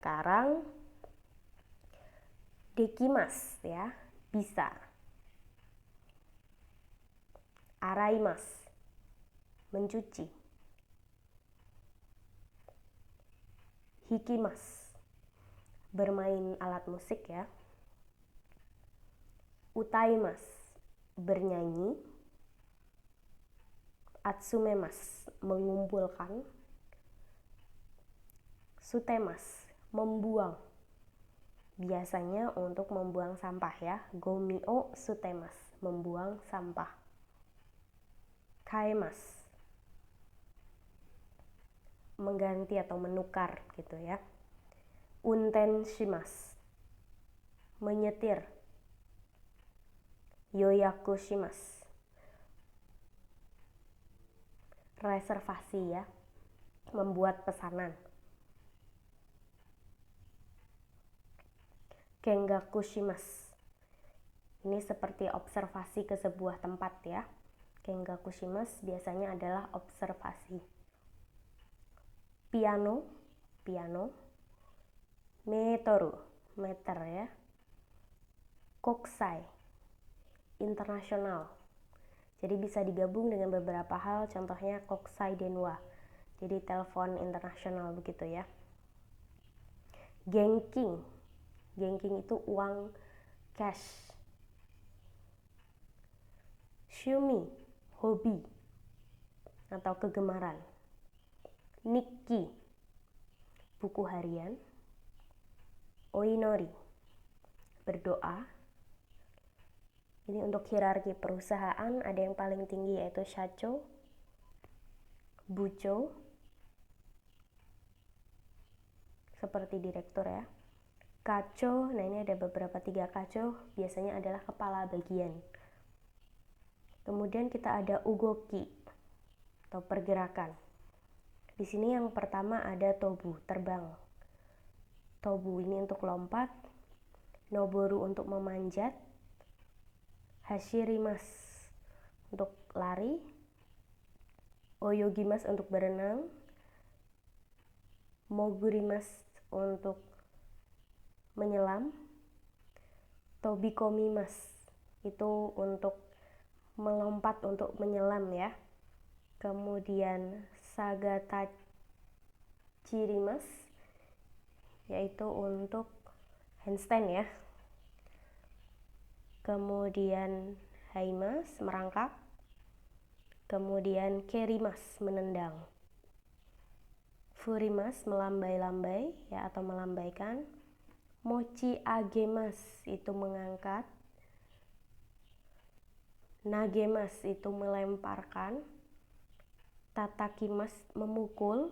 Sekarang dekimas ya, bisa. Araimas, mencuci. Hikimas, bermain alat musik ya. Utaimas, bernyanyi. Atsumemas, mengumpulkan. Sutemas, membuang. Biasanya untuk membuang sampah ya. Gomi o sutemas, membuang sampah. Kaemas, mengganti atau menukar gitu ya. Unten shimas, menyetir. Yoyaku shimas, reservasi ya, membuat pesanan. Kengaku shimas, ini seperti observasi ke sebuah tempat ya. Kengaku shimas biasanya adalah observasi. Piano, piano. Metoru, meter ya. Kokusai, internasional. Jadi bisa digabung dengan beberapa hal, contohnya kokusai denwa. Jadi telepon internasional begitu ya. Genking, genking itu uang cash. Shumi, hobi atau kegemaran. Nikki, buku harian. Oinori, berdoa. Ini untuk hierarki perusahaan, ada yang paling tinggi yaitu shacho, bucho, seperti direktur ya. Kacho, nah ini ada beberapa 3 kacho, biasanya adalah kepala bagian. Kemudian kita ada ugoki atau pergerakan. Di sini yang pertama ada tobu, terbang. Tobu ini untuk lompat, noboru untuk memanjat, hashirimas untuk lari, oyogimas untuk berenang, mogurimas untuk menyelam, tobikomimas itu untuk melompat untuk menyelam ya. Kemudian sagatachirimas yaitu untuk handstand ya. Kemudian haimas, merangkak. Kemudian kerimas, menendang. Furimas, melambai-lambai ya atau melambaikan. Mochi agemas itu mengangkat. Nagemas itu melemparkan. Tatakimas, memukul.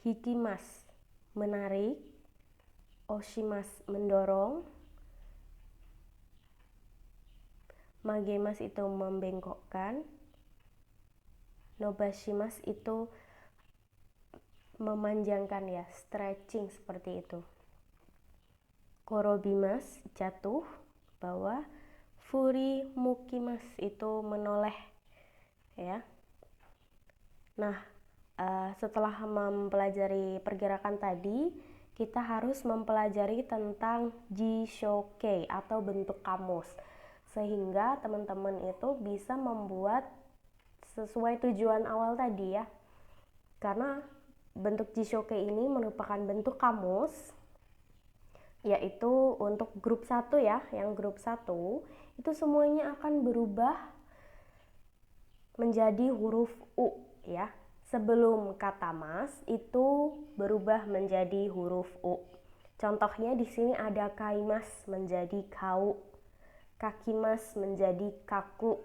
Hikimas, menarik. Oshimas, mendorong. Magemas itu membengkokkan. Nobashimas itu memanjangkan ya, stretching seperti itu. Korobimas, jatuh, bawah. Furi mukimas itu menoleh ya. Nah, setelah mempelajari pergerakan tadi, kita harus mempelajari tentang jishoke atau bentuk kamus, sehingga teman-teman itu bisa membuat sesuai tujuan awal tadi ya. Karena bentuk jishoke ini merupakan bentuk kamus, yaitu untuk grup 1 ya. Yang grup 1 itu semuanya akan berubah menjadi huruf U ya. Sebelum kata mas itu berubah menjadi huruf U. Contohnya di sini ada kaimas menjadi kau, kakimas menjadi kaku,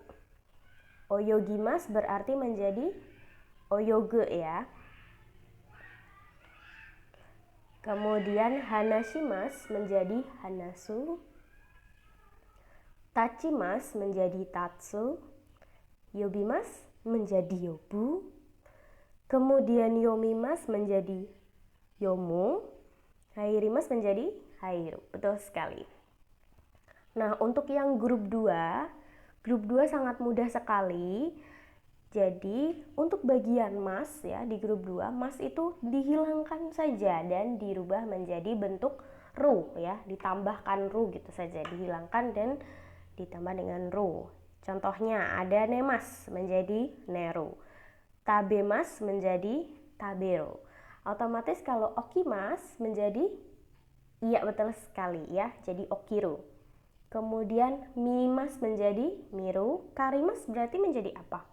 oyogimas berarti menjadi oyoge ya. Kemudian hanashimas menjadi hanasu, tachimas menjadi tatsu, yobimas menjadi yobu, kemudian yomimas menjadi yomu, hairimas menjadi hairu. Betul sekali. Nah, untuk yang grup 2 sangat mudah sekali. Jadi untuk bagian mas ya di grup 2, mas itu dihilangkan saja dan dirubah menjadi bentuk ru ya, ditambahkan ru gitu saja, dihilangkan dan ditambah dengan ru. Contohnya ada nemas menjadi neru, tabemas menjadi tabero. Otomatis kalau okimas menjadi, iya betul sekali ya, jadi okiru. Kemudian mimas menjadi miru, karimas berarti menjadi apa?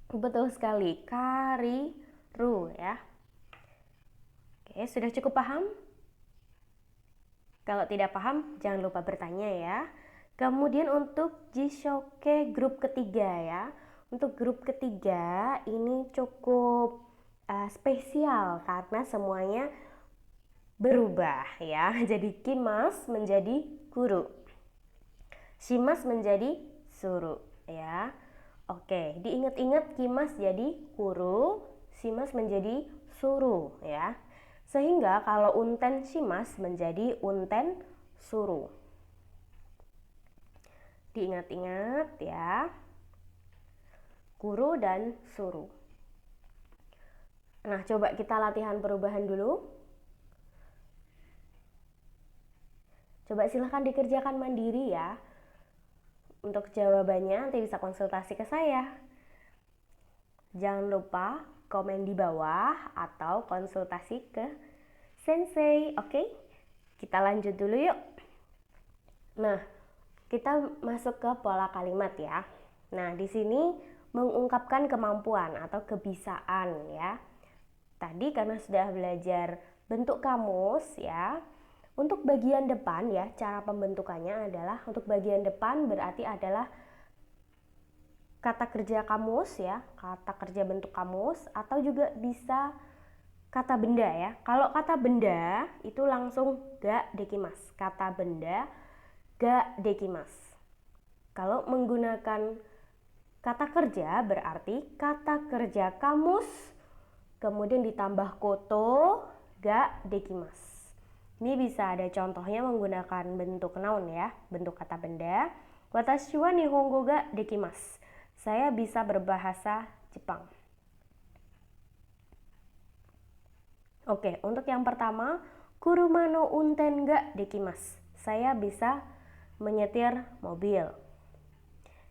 Betul sekali, kariru ya. Oke, sudah cukup paham? Kalau tidak paham, jangan lupa bertanya ya. Kemudian untuk Jishoke grup ketiga ya. Untuk grup ketiga ini cukup spesial karena semuanya berubah ya. Jadi kimas menjadi guru, shimas menjadi suru ya. Oke, diingat-ingat kimas jadi guru, shimas menjadi suru ya. Sehingga kalau unten shimas menjadi unten suru. Diingat-ingat ya, guru dan suru. Nah, coba kita latihan perubahan dulu. Coba silahkan dikerjakan mandiri ya. Untuk jawabannya nanti bisa konsultasi ke saya. Jangan lupa komen di bawah atau konsultasi ke sensei. Oke? Kita lanjut dulu yuk. Nah, kita masuk ke pola kalimat ya. Nah, di sini mengungkapkan kemampuan atau kebisaan ya. Tadi karena sudah belajar bentuk kamus ya. Untuk bagian depan ya, cara pembentukannya adalah untuk bagian depan berarti adalah kata kerja kamus ya, kata kerja bentuk kamus, atau juga bisa kata benda ya. Kalau kata benda itu langsung ga dekimas, kata benda ga dekimas. Kalau menggunakan kata kerja berarti kata kerja kamus kemudian ditambah koto ga dekimas. Ini bisa ada contohnya menggunakan bentuk noun ya, bentuk kata benda. Watashi wa nihongo ga dekimasu. Saya bisa berbahasa Jepang. Oke, untuk yang pertama, kuruma no unten ga dekimasu. Saya bisa menyetir mobil.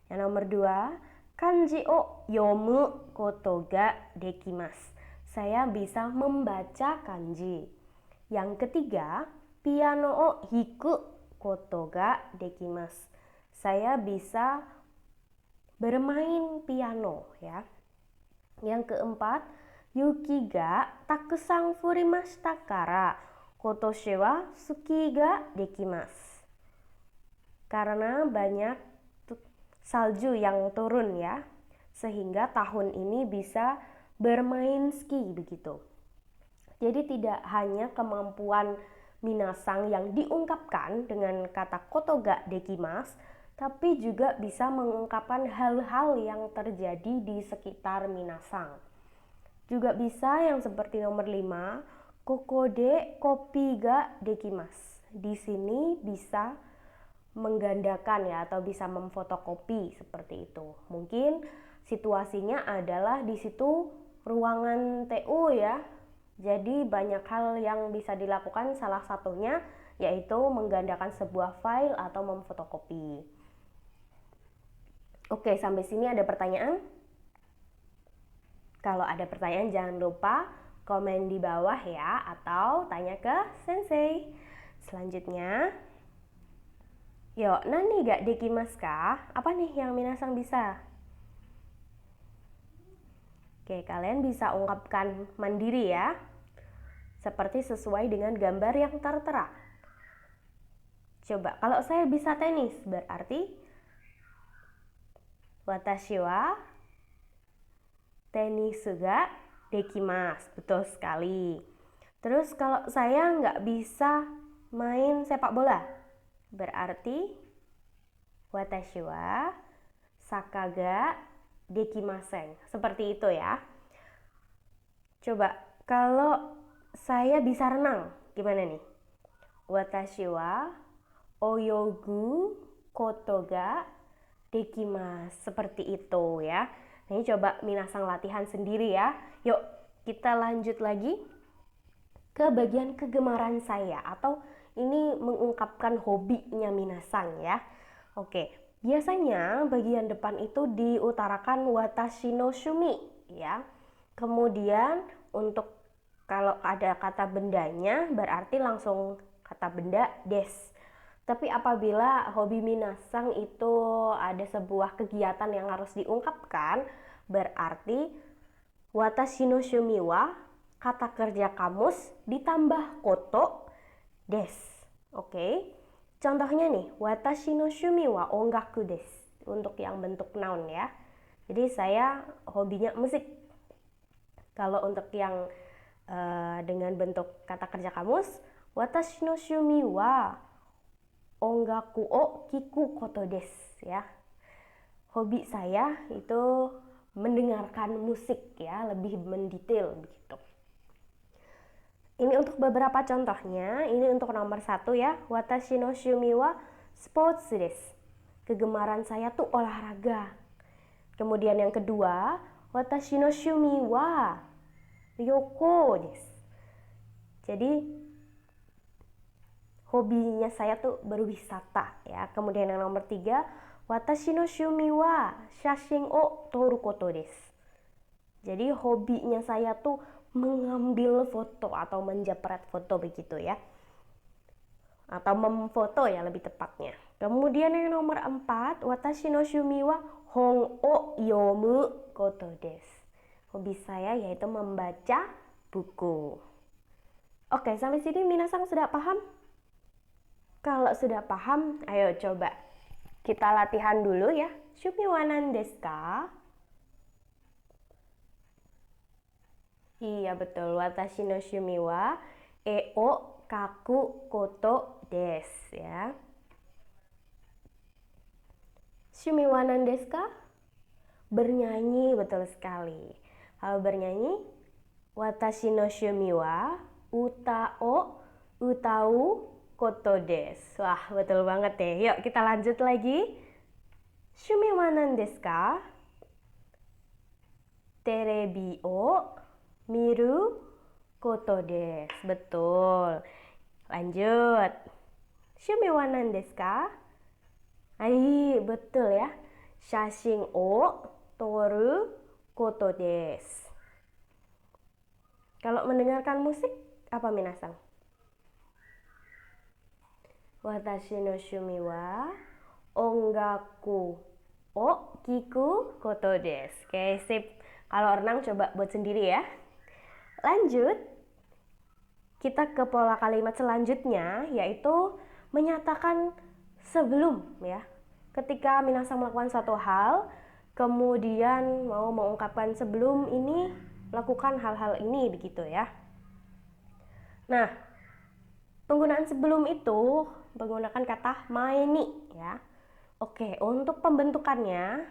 Yang nomor 2, kanji o yomu koto ga dekimasu. Saya bisa membaca kanji. Yang ketiga, piano o hiku koto ga dekimasu. Saya bisa bermain piano ya. Yang keempat, yuki ga takusan furimashita kara kotoshi wa suki ga dekimasu. Karena banyak salju yang turun ya, sehingga tahun ini bisa bermain ski begitu. Jadi tidak hanya kemampuan minasang yang diungkapkan dengan kata koto ga dekimasu, tapi juga bisa mengungkapkan hal-hal yang terjadi di sekitar minasang. Juga bisa yang seperti nomor 5, koko de kopi ga dekimasu. Di sini bisa menggandakan ya, atau bisa memfotokopi seperti itu. Mungkin situasinya adalah di situ ruangan TU ya. Jadi banyak hal yang bisa dilakukan, salah satunya yaitu menggandakan sebuah file atau memfotokopi. Oke, sampai sini ada pertanyaan? Kalau ada pertanyaan jangan lupa komen di bawah ya, atau tanya ke sensei. Selanjutnya, yo, nani ga dekimasu ka? Apa nih yang minasang bisa? Oke, kalian bisa ungkapkan mandiri ya, seperti sesuai dengan gambar yang tertera. Coba, kalau saya bisa tenis, berarti watashi wa tenisu ga dekimasu. Betul sekali. Terus kalau saya nggak bisa main sepak bola, berarti watashi wa saka ga dekimasen. Seperti itu ya. Coba, kalau saya bisa renang, gimana nih? Watashi wa oyogu koto ga dekimasu. Seperti itu ya. Nah, ini coba minasang latihan sendiri ya. Yuk, kita lanjut lagi ke bagian kegemaran saya, atau ini mengungkapkan hobinya minasang ya. Oke, biasanya bagian depan itu diutarakan watashi no shumi ya. Kemudian untuk kalau ada kata bendanya berarti langsung kata benda des. Tapi apabila hobi minasang itu ada sebuah kegiatan yang harus diungkapkan, berarti watashi no shumi wa kata kerja kamus ditambah koto des. Oke. Contohnya nih, watashi no shumi wa ongaku desu. Untuk yang bentuk noun ya. Jadi saya hobinya musik. Kalau untuk yang dengan bentuk kata kerja kamus, watashi no shumi wa ongaku o kiku koto desu ya. Hobi saya itu mendengarkan musik ya, lebih mendetail begitu. Ini untuk beberapa contohnya. Ini untuk nomor 1 ya. Watashi no shumi wa sports desu. Kegemaran saya tuh olahraga. Kemudian yang kedua, watashi no shumi wa ryoko desu. Jadi hobinya saya tuh berwisata ya. Kemudian yang nomor 3, watashi no shumi wa shashin o toru koto desu. Jadi hobinya saya tuh mengambil foto atau menjepret foto begitu ya, atau memfoto ya lebih tepatnya. Kemudian yang nomor 4, watashi no shumi wa hon o yomu koto desu. Hobi saya yaitu membaca buku. Oke, sampai sini minasang sudah paham? Kalau sudah paham, ayo coba kita latihan dulu ya. Shumi wa nan desu ka? Iya betul, watashi no shumi wa e o kaku koto desu ya. Shumi wa nan desu ka? Bernyanyi, betul sekali. Kalau bernyanyi, watashi no shumi wa uta o utau koto desu. Wah, betul banget ya. Yuk kita lanjut lagi. Shumi wa nan desu ka? Terebi o miru koto desu. Betul. Lanjut. Shumi wa nan desu ka? Betul ya. Shashin o toru koto desu. Kalau mendengarkan musik, apa minasang? Watashi no shumi wa ongaku o kiku koto desu. Oke, sip. Kalau renang coba buat sendiri ya. Lanjut, kita ke pola kalimat selanjutnya, yaitu menyatakan sebelum ya. Ketika minasang melakukan suatu hal, kemudian mau mengungkapkan sebelum ini, lakukan hal-hal ini begitu ya. Nah, penggunaan sebelum itu menggunakan kata maeni ya. Oke, untuk pembentukannya,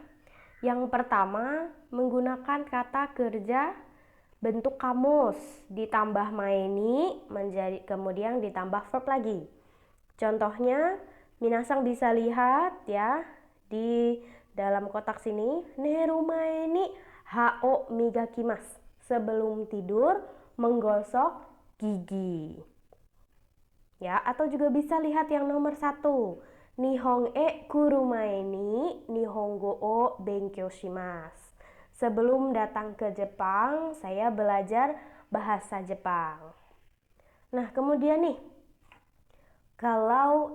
yang pertama menggunakan kata kerja bentuk kamus ditambah maeni menjadi kemudian ditambah verb lagi. Contohnya minasang bisa lihat ya di dalam kotak sini, neru maeni hao migakimasu. Sebelum tidur menggosok gigi. Ya, atau juga bisa lihat yang nomor 1. Nihon e kuru maeni nihongo o benkyou shimasu. Sebelum datang ke Jepang, saya belajar bahasa Jepang. Nah, kemudian nih, kalau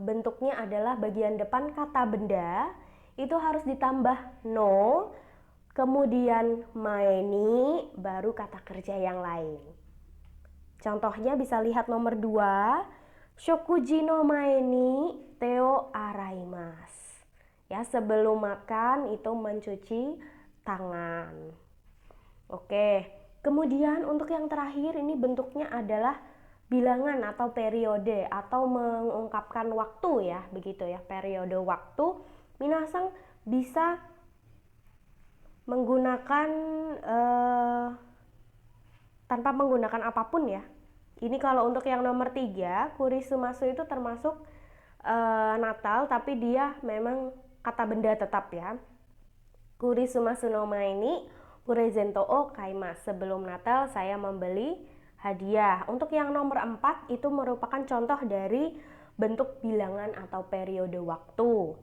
bentuknya adalah bagian depan kata benda, itu harus ditambah no, kemudian maeni, baru kata kerja yang lain. Contohnya bisa lihat nomor 2, shokuji no maeni teo araimasu. Ya, sebelum makan itu mencuci tangan. Oke, kemudian untuk yang terakhir ini bentuknya adalah bilangan atau periode atau mengungkapkan waktu ya, begitu ya, periode waktu. Minasang bisa menggunakan tanpa menggunakan apapun ya. Ini kalau untuk yang nomor 3, kurisumasu itu termasuk Natal, tapi dia memang kata benda tetap ya. Kurisumasu no mae ni purezento o kaimasu. Sebelum Natal saya membeli hadiah. Untuk yang nomor 4 itu merupakan contoh dari bentuk bilangan atau periode waktu.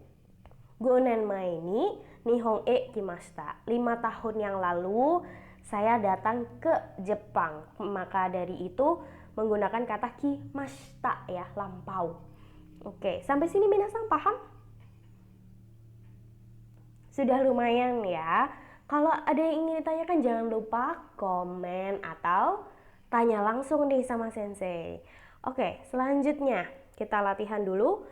5年前に日本へ来ました。 5 tahun yang lalu saya datang ke Jepang. Maka dari itu menggunakan kata kimashita ya, lampau. Oke, sampai sini minasan paham? Sudah lumayan ya. Kalau ada yang ingin ditanyakan jangan lupa komen atau tanya langsung nih sama sensei. Oke, selanjutnya kita latihan dulu.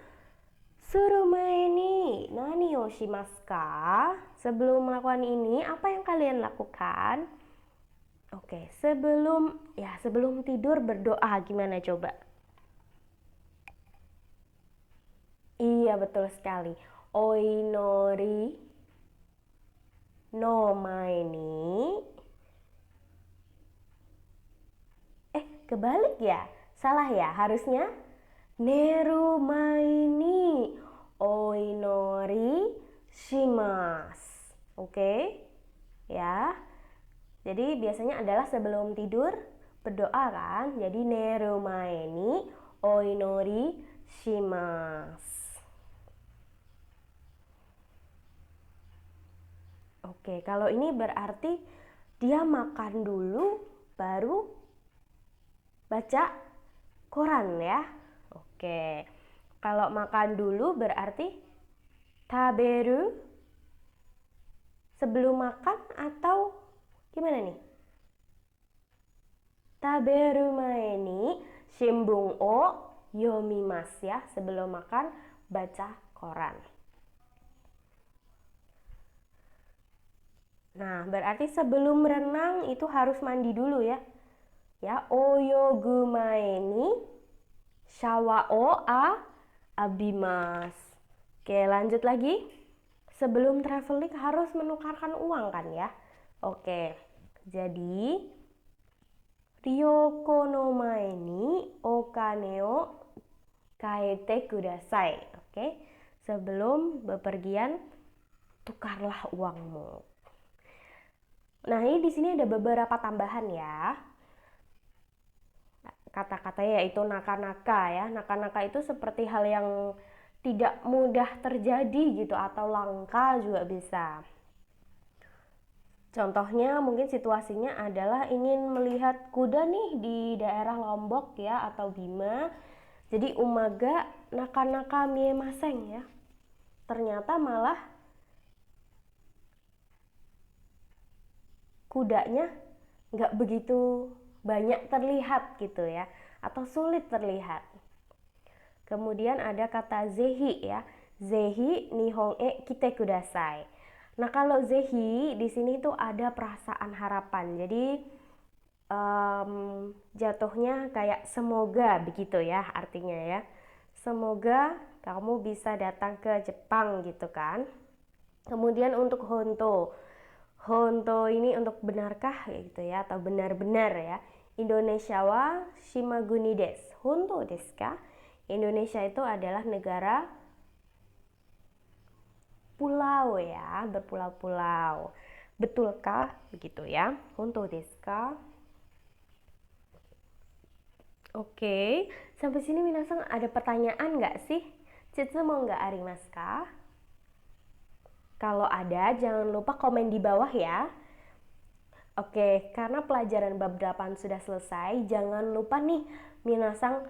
Surumae ni nani o shimasu ka? Sebelum melakukan ini, apa yang kalian lakukan? Oke, sebelum tidur berdoa gimana coba? Iya, betul sekali. Oinori no mae ni. Kebalik ya? Salah ya? Harusnya neru mae ni oinori shimasu. Oke? Ya. Jadi biasanya adalah sebelum tidur berdoa kan? Jadi neru mae ni oinori shimasu. Oke, kalau ini berarti dia makan dulu baru baca koran ya. Oke, kalau makan dulu berarti taberu sebelum makan atau gimana nih? Taberu mae ni shimbun o yomimasu ya. Sebelum makan baca koran. Nah, berarti sebelum berenang itu harus mandi dulu ya. Ya, oyogu mae ni shawa o abimasu. Oke, lanjut lagi. Sebelum traveling harus menukarkan uang kan ya. Oke, jadi ryoko no mae ni okane o kaete kudasai. Oke, sebelum bepergian tukarlah uangmu. Nah, ini di sini ada beberapa tambahan ya. Kata-katanya yaitu naka-naka ya. Naka-naka itu seperti hal yang tidak mudah terjadi gitu atau langka juga bisa. Contohnya mungkin situasinya adalah ingin melihat kuda nih di daerah Lombok ya atau Bima. Jadi umaga naka-naka miemasen ya. Ternyata malah kudanya nggak begitu banyak terlihat gitu ya, atau sulit terlihat. Kemudian ada kata zehi ya, zehi nihon e kite kudasai. Nah, kalau zehi di sini tuh ada perasaan harapan, jadi jatuhnya kayak semoga begitu ya artinya ya. Semoga kamu bisa datang ke Jepang gitu kan. Kemudian untuk honto. Honto ini untuk benarkah gitu ya atau benar-benar ya. Indonesia wa shimaguni desu. Honto desu ka? Indonesia itu adalah negara pulau ya, berpulau-pulau. Betulkah begitu ya? Honto desu ka? Oke, sampai sini minasan ada pertanyaan nggak sih? Chitsumo nggak arimasu ka? Kalau ada, jangan lupa komen di bawah ya. Oke, karena pelajaran bab 8 sudah selesai, jangan lupa nih minasan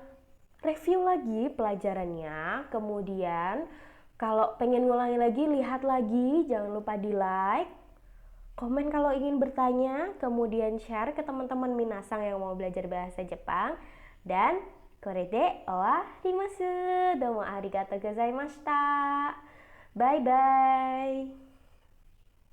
review lagi pelajarannya. Kemudian, kalau pengen ngulangi lagi, lihat lagi. Jangan lupa di like, komen kalau ingin bertanya, kemudian share ke teman-teman minasan yang mau belajar bahasa Jepang. Dan, korede owa-rimasu. Domo arigatou gozaimashita. Bye-bye.